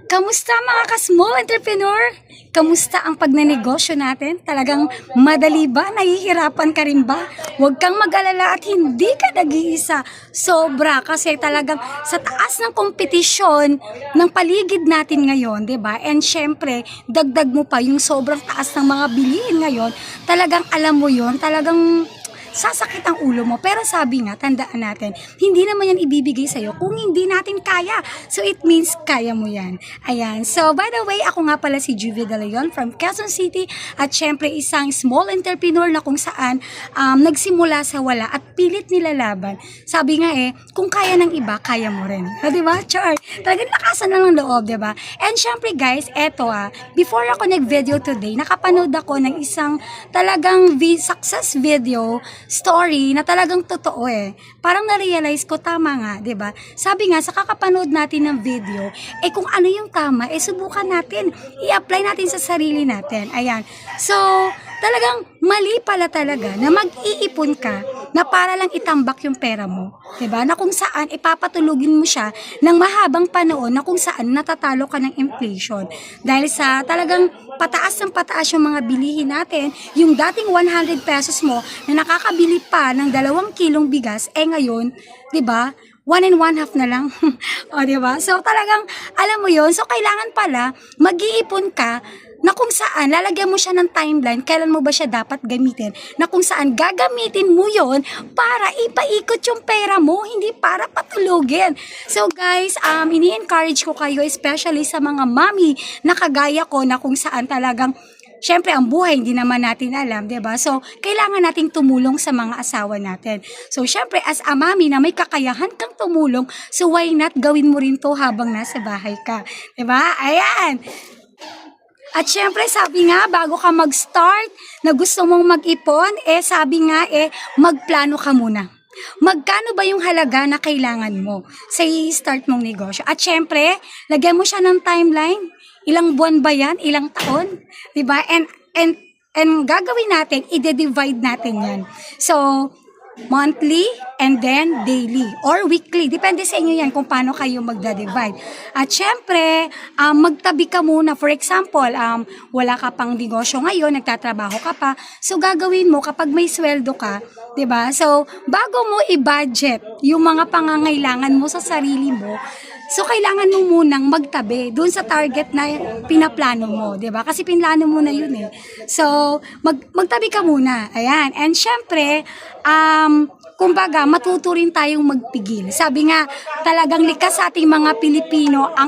Kamusta mga ka-small entrepreneur? Kamusta ang pagnenegosyo natin? Talagang madali ba? Nahihirapan ka rin ba? Huwag kang mag-alala at hindi ka nag-iisa. Sobra kasi talagang sa taas ng kompetisyon ng paligid natin ngayon, 'di ba? And syempre, dagdag mo pa yung sobrang taas ng mga bilihin ngayon. Talagang alam mo 'yon, talagang sasakit ang ulo mo. Pero sabi nga, tandaan natin, hindi naman yan ibibigay sa'yo kung hindi natin kaya. So it means kaya mo yan. Ayan. So by the way, ako nga pala si Juvie De Leon from Quezon City at syempre isang small entrepreneur na kung saan nagsimula sa wala at pilit nilalaban. Sabi nga kung kaya ng iba, kaya mo rin. Diba? Char. Talagang lakasan na ng loob, diba? And syempre guys, eto before ako nag-video today, nakapanood ako ng isang talagang success video story na talagang totoo Parang na-realize ko, tama nga, 'di ba? Sabi nga, sa kakapanood natin ng video, kung ano yung tama, subukan natin, i-apply natin sa sarili natin. Ayan. So, talagang mali pala talaga na mag-iipon ka na para lang itambak yung pera mo. 'Di ba? Na kung saan ipapatulugin mo siya ng mahabang panahon na kung saan natatalo ka ng inflation. Dahil sa talagang pataas ng pataas yung mga bilihin natin, yung dating 100 pesos mo na nakakabili pa ng 2 kilong bigas, ngayon, 'di ba? 1 1/2 na lang. O, 'di ba? So talagang alam mo 'yon. So kailangan pala mag-iipon ka na kung saan lalagyan mo siya ng timeline, kailan mo ba siya dapat gamitin, na kung saan gagamitin mo yon para ipaikot yung pera mo, hindi para patulugin. So guys, ini-encourage ko kayo, especially sa mga mami na kagaya ko, na kung saan talagang syempre, ang buhay, hindi naman natin alam, 'di ba? So, kailangan nating tumulong sa mga asawa natin. So, syempre, as a mami na may kakayahan kang tumulong, so why not gawin mo rin to habang nasa bahay ka? 'Di ba? Ayan. At syempre, sabi nga, bago ka mag-start na gusto mong mag-ipon, sabi nga, magplano ka muna. Magkano ba yung halaga na kailangan mo sa i-start mong negosyo? At syempre, lagyan mo siya ng timeline. Ilang buwan ba yan? Ilang taon? Diba? And gagawin natin, i-divide natin yan. So, monthly and then daily or weekly. Depende sa inyo yan kung paano kayo magda-divide. At syempre, magtabi ka muna. For example, wala ka pang negosyo ngayon, nagtatrabaho ka pa. So, gagawin mo kapag may sweldo ka, 'di ba? So, bago mo i-budget yung mga pangangailangan mo sa sarili mo, so, kailangan mo munang magtabi doon sa target na pinaplano mo, 'di ba? Kasi pinlano mo na 'yun So, magtabi ka muna. Ayan. And syempre, kumbaga, matuto rin tayong magpigil. Sabi nga, talagang likas sa ating mga Pilipino ang